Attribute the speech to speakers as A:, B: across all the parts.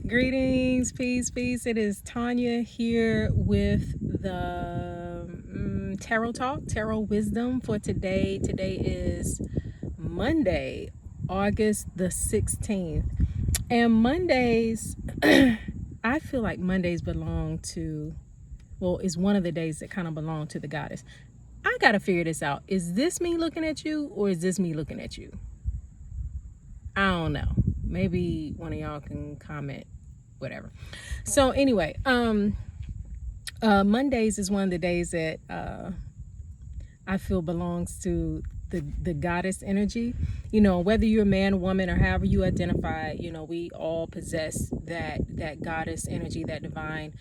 A: Greetings, peace, peace. It is Tonya here with the Tarot Talk, Tarot Wisdom for today. Today is Monday, August the 16th. And Mondays, I feel like Mondays belong to, well, it's one of the days that kind of belong to the goddess. I got to figure this out. Is this me looking at you or is this me looking at you? I don't know. Maybe one of y'all can comment, whatever. So anyway, Mondays is one of the days that I feel belongs to the goddess energy. You know, whether you're a man, woman, or however you identify, you know, we all possess that goddess energy, that divine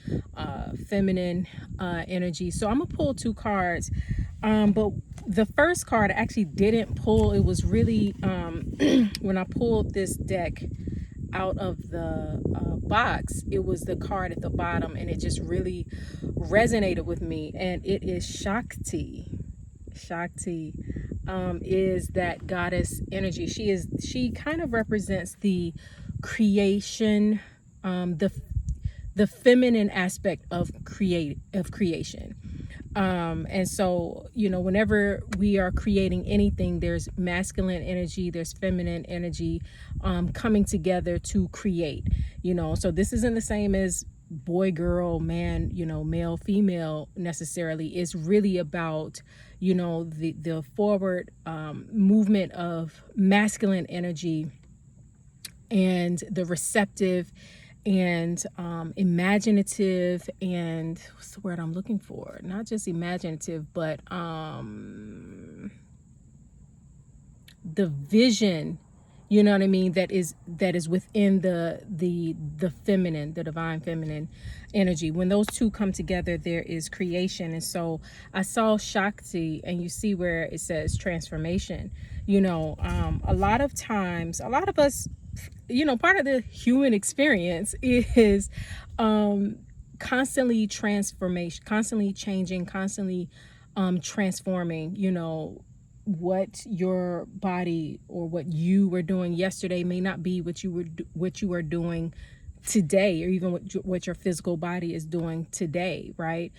A: feminine energy. So I'm gonna pull two cards, but the first card I actually didn't pull. It was really when I pulled this deck out of the box, it was the card at the bottom, and it just really resonated with me, and it is Shakti. Shakti is that goddess energy. She kind of represents the creation, the feminine aspect of creation. And so, you know, whenever we are creating anything, there's masculine energy, there's feminine energy coming together to create, you know. So this isn't the same as boy, girl, man, you know, male, female necessarily. It's really about, you know, the forward movement of masculine energy and the receptive and imaginative, and what's the word I'm looking for? Not just imaginative, but the vision, you know what I mean, that is within the feminine, the divine feminine energy. When those two come together, there is creation. And so I saw Shakti, and you see where it says transformation. You know, a lot of times, a lot of us, you know, part of the human experience is constantly transformation, constantly changing, constantly transforming. You know, what your body or what you were doing yesterday may not be what you are doing today, or even what your physical body is doing today, right?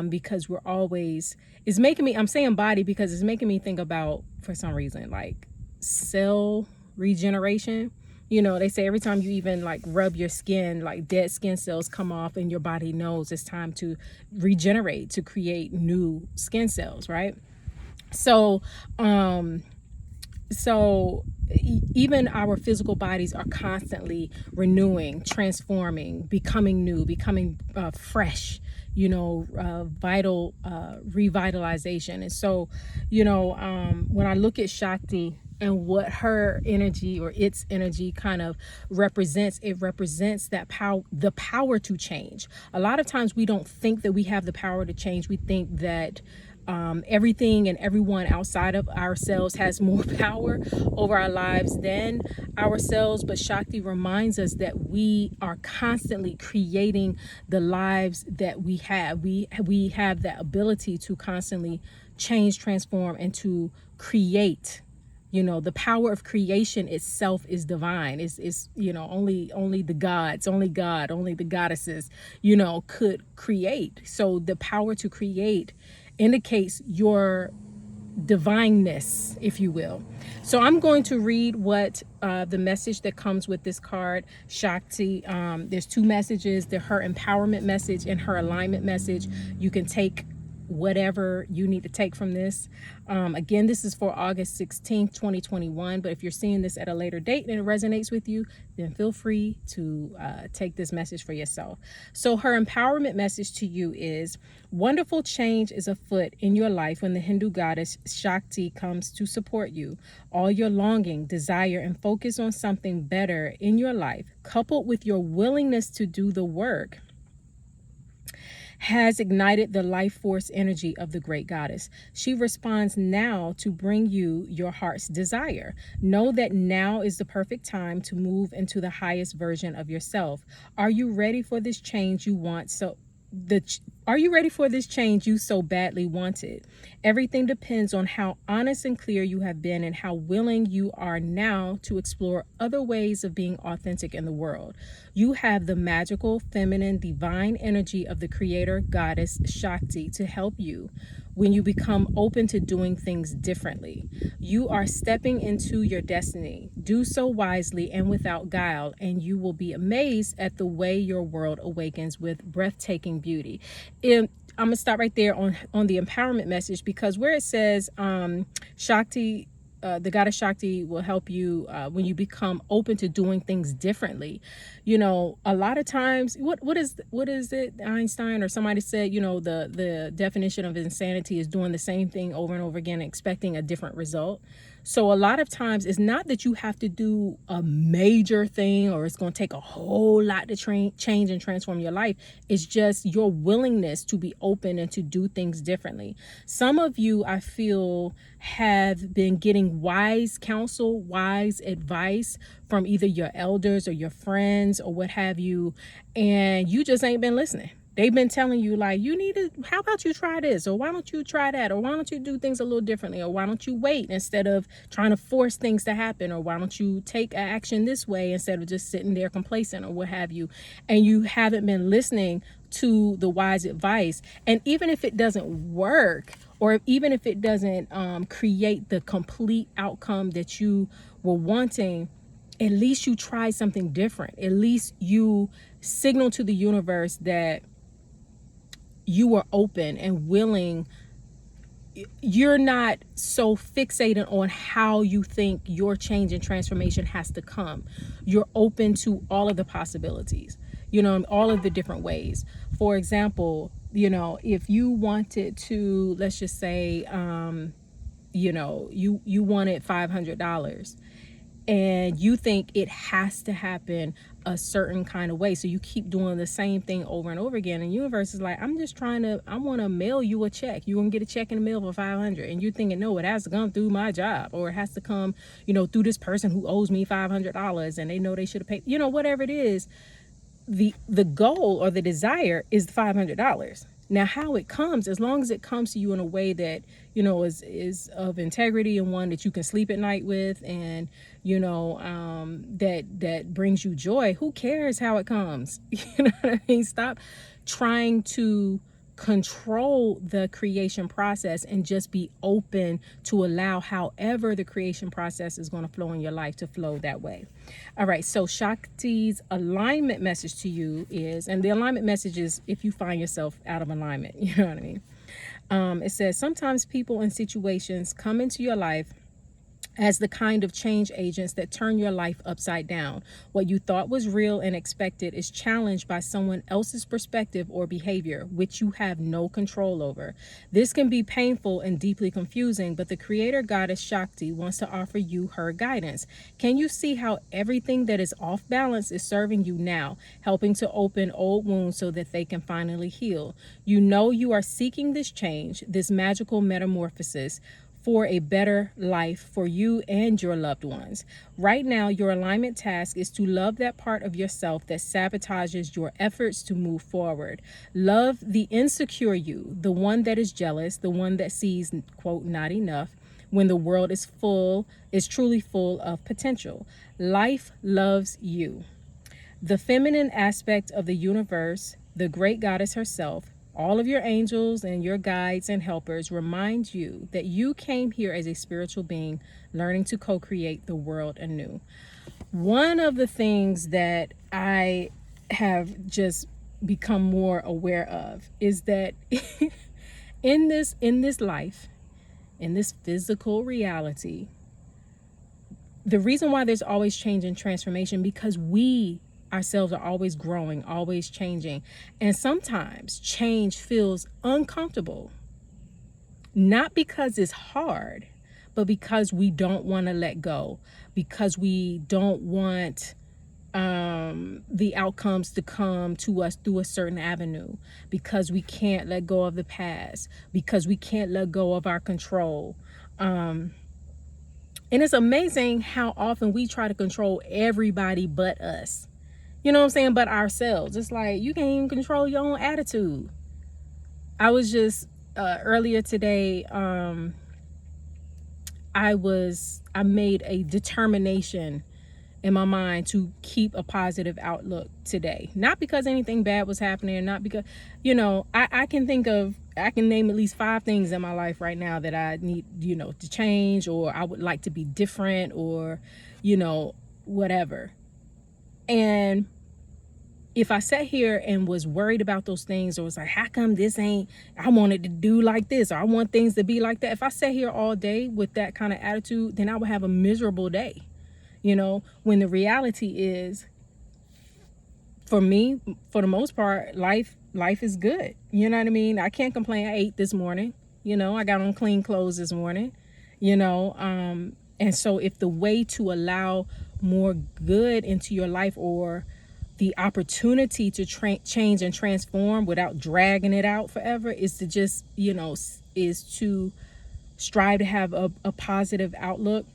A: Because we're always, it's making me, I'm saying body because it's making me think about, for some reason, like cell regeneration. You know, they say every time you even like rub your skin, like dead skin cells come off, and your body knows it's time to regenerate, to create new skin cells, right? So even our physical bodies are constantly renewing, transforming, becoming new, becoming fresh, you know, vital revitalization. And so, you know, when I look at Shakti and what her energy or its energy kind of represents, it represents that power, the power to change. A lot of times we don't think that we have the power to change. We think that everything and everyone outside of ourselves has more power over our lives than ourselves. But Shakti reminds us that we are constantly creating the lives that we have. We have that ability to constantly change, transform, and to create. You know, the power of creation itself is divine. It's you know, only the gods, only God, only the goddesses, you know, could create. So the power to create indicates your divineness, if you will. So I'm going to read what the message that comes with this card, Shakti. There's two messages: her empowerment message and her alignment message. You can take whatever you need to take from this. Again, this is for August 16th, 2021. But if you're seeing this at a later date and it resonates with you, then feel free to take this message for yourself. So her empowerment message to you is: wonderful change is afoot in your life when the Hindu goddess Shakti comes to support you. All your longing, desire, and focus on something better in your life, coupled with your willingness to do the work, has ignited the life force energy of the great goddess. She responds now to bring you your heart's desire. Know that now is the perfect time to move into the highest version of yourself. Are you ready for this change you want? So Are you ready for this change you so badly wanted? Everything depends on how honest and clear you have been and how willing you are now to explore other ways of being authentic in the world. You have the magical, feminine, divine energy of the creator goddess Shakti to help you when you become open to doing things differently. You are stepping into your destiny. Do so wisely and without guile, and you will be amazed at the way your world awakens with breathtaking beauty. I'm gonna stop right there on the empowerment message, because where it says Shakti, the goddess Shakti will help you when you become open to doing things differently. You know, a lot of times, what is it? Einstein or somebody said, you know, the definition of insanity is doing the same thing over and over again, expecting a different result. So a lot of times it's not that you have to do a major thing or it's going to take a whole lot to change and transform your life. It's just your willingness to be open and to do things differently. Some of you, I feel, have been getting wise counsel, wise advice from either your elders or your friends or what have you, and you just ain't been listening. They've been telling you, like, you need to, how about you try this? Or why don't you try that? Or why don't you do things a little differently? Or why don't you wait instead of trying to force things to happen? Or why don't you take action this way instead of just sitting there complacent or what have you? And you haven't been listening to the wise advice. And even if it doesn't work, or even if it doesn't create the complete outcome that you were wanting, at least you tried something different. At least you signal to the universe that you are open and willing. You're not so fixated on how you think your change and transformation has to come. You're open to all of the possibilities, you know, in all of the different ways. For example, you know, if you wanted to, let's just say, you know, you wanted $500 and you think it has to happen a certain kind of way, so you keep doing the same thing over and over again, and the universe is like, I want to mail you a check. You're gonna get a check in the mail for $500, and you're thinking, no, it has to come through my job, or it has to come, you know, through this person who owes me $500 and they know they should have paid, you know, whatever it is. The goal or the desire is $500. Now, how it comes, as long as it comes to you in a way that, you know, is of integrity and one that you can sleep at night with, and, you know, that brings you joy, who cares how it comes? You know what I mean? Stop trying to control the creation process and just be open to allow however the creation process is going to flow in your life to flow that way. All right, so Shakti's alignment message to you is, and the alignment message is if you find yourself out of alignment, you know what I mean? It says, sometimes people and situations come into your life as the kind of change agents that turn your life upside down. What you thought was real and expected is challenged by someone else's perspective or behavior, which you have no control over. This can be painful and deeply confusing, but the creator goddess Shakti wants to offer you her guidance. Can you see how everything that is off balance is serving you now, helping to open old wounds so that they can finally heal? You know you are seeking this change, this magical metamorphosis, for a better life for you and your loved ones. Right now, your alignment task is to love that part of yourself that sabotages your efforts to move forward. Love the insecure you, the one that is jealous, the one that sees, quote, not enough, when the world is truly full of potential. Life loves you. The feminine aspect of the universe, the great goddess herself, all of your angels and your guides and helpers remind you that you came here as a spiritual being, learning to co-create the world anew. One of the things that I have just become more aware of is that in this life, in this physical reality, the reason why there's always change and transformation, because we ourselves are always growing, always changing. And sometimes change feels uncomfortable, not because it's hard, but because we don't want to let go, because we don't want the outcomes to come to us through a certain avenue, because we can't let go of the past, because we can't let go of our control. And it's amazing how often we try to control everybody but us. You know what I'm saying? But ourselves. It's like, you can't even control your own attitude. I was just earlier today, I made a determination in my mind to keep a positive outlook today. Not because anything bad was happening, not because, I can name at least 5 things in my life right now that I need, to change, or I would like to be different, or, whatever. And if I sat here and was worried about those things, or was like, how come this ain't, I wanted to do like this, or I want things to be like that. If I sat here all day with that kind of attitude, then I would have a miserable day. When the reality is, for me, for the most part, life is good. You know what I mean? I can't complain. I ate this morning. I got on clean clothes this morning. And so if the way to allow more good into your life, or the opportunity to change and transform without dragging it out forever, is to just, is to strive to have a positive outlook,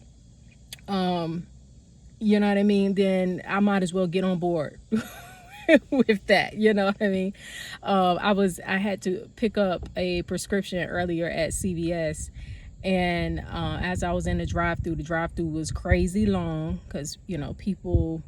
A: you know what I mean, then I might as well get on board with that. You know what I mean? I had to pick up a prescription earlier at CVS, and as I was in the drive-through was crazy long, because people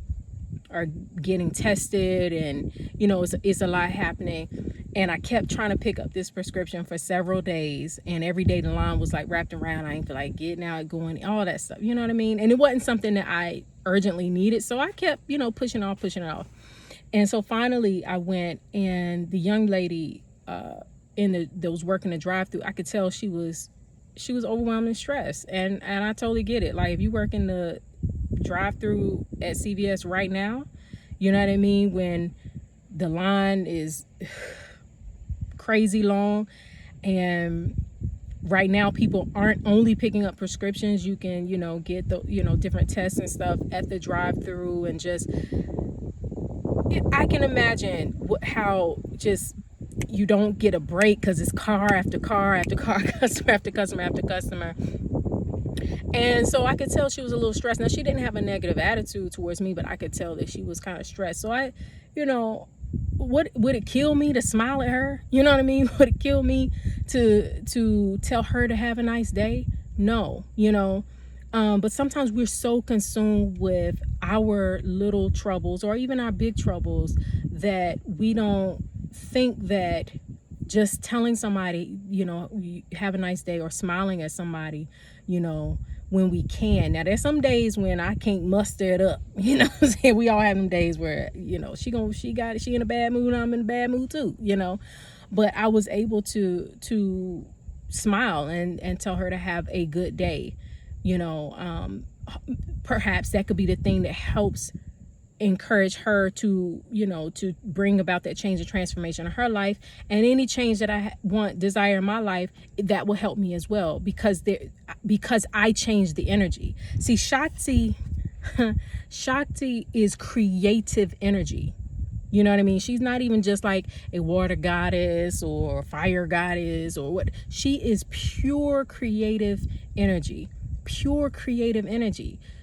A: are getting tested, and it's a lot happening. And I kept trying to pick up this prescription for several days, and every day the line was like wrapped around. I ain't feel like getting out, going, all that stuff, you know what I mean? And it wasn't something that I urgently needed, so I kept pushing it off. And so finally I went, and the young lady that was working the drive-through, I could tell she was overwhelmed and stressed, and I totally get it. Like, if you work in the drive-through at CVS right now, you know what I mean, when the line is crazy long, and right now people aren't only picking up prescriptions, you can get the different tests and stuff at the drive-through, and just, I can imagine how just you don't get a break, because it's car after car after car, customer after customer after customer. And so I could tell she was a little stressed. Now, she didn't have a negative attitude towards me, but I could tell that she was kind of stressed. So would it kill me to smile at her? You know what I mean? Would it kill me to tell her to have a nice day? No, but sometimes we're so consumed with our little troubles, or even our big troubles, that we don't think that just telling somebody, have a nice day, or smiling at somebody, when we can. Now, there's some days when I can't muster it up. You know what I'm saying? We all have them days where, she in a bad mood, I'm in a bad mood too, But I was able to smile and tell her to have a good day. Perhaps that could be the thing that helps encourage her to bring about that change and transformation in her life, and any change that I desire in my life, that will help me as well, because I changed the energy. See, Shakti is creative energy. You know what I mean? She's not even just like a water goddess or fire goddess or what. She is pure creative energy.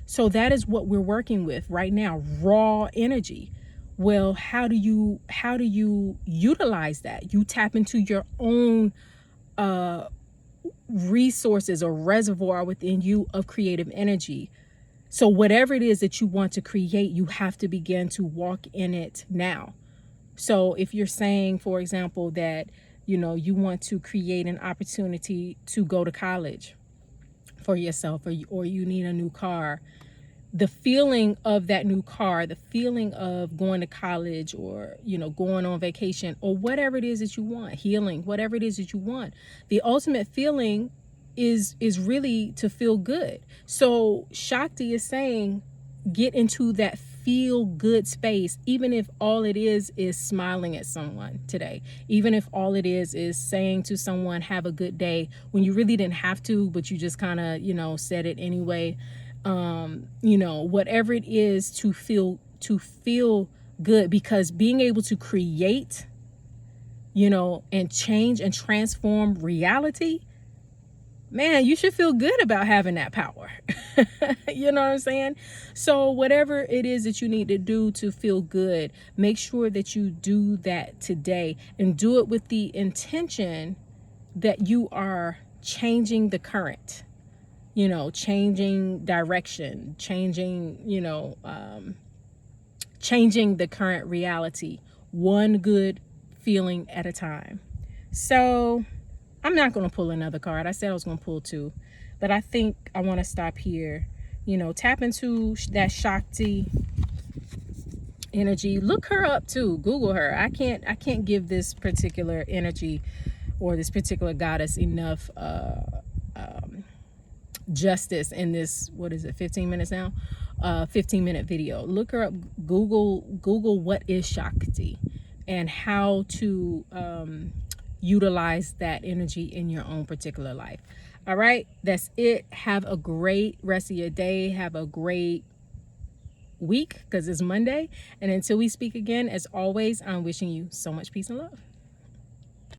A: So that is what we're working with right now, raw energy. Well, how do you utilize that? You tap into your own resources or reservoir within you of creative energy. So whatever it is that you want to create, you have to begin to walk in it now. So if you're saying, for example, that you want to create an opportunity to go to college for yourself, or you need a new car, the feeling of that new car, the feeling of going to college, or going on vacation, or whatever it is that you want, healing, whatever it is that you want, the ultimate feeling is really to feel good. So Shakti is saying, get into that feel good space, even if all it is smiling at someone today, even if all it is saying to someone, have a good day, when you really didn't have to, but you just kind of said it anyway. Whatever it is to feel good, because being able to create, and change and transform reality, man, you should feel good about having that power. You know what I'm saying? So whatever it is that you need to do to feel good, make sure that you do that today, and do it with the intention that you are changing the current, changing direction, changing the current reality, one good feeling at a time. So I'm not going to pull another card. I said I was going to pull two, but I think I want to stop here. Tap into that Shakti energy. Look her up too. Google her. I can't give this particular energy or this particular goddess enough justice in this, 15 minutes now, 15-minute video. Look her up. Google what is Shakti and how to utilize that energy in your own particular life. All right, that's it. Have a great rest of your day. Have a great week, because it's Monday. And until we speak again, as always, I'm wishing you so much peace and love.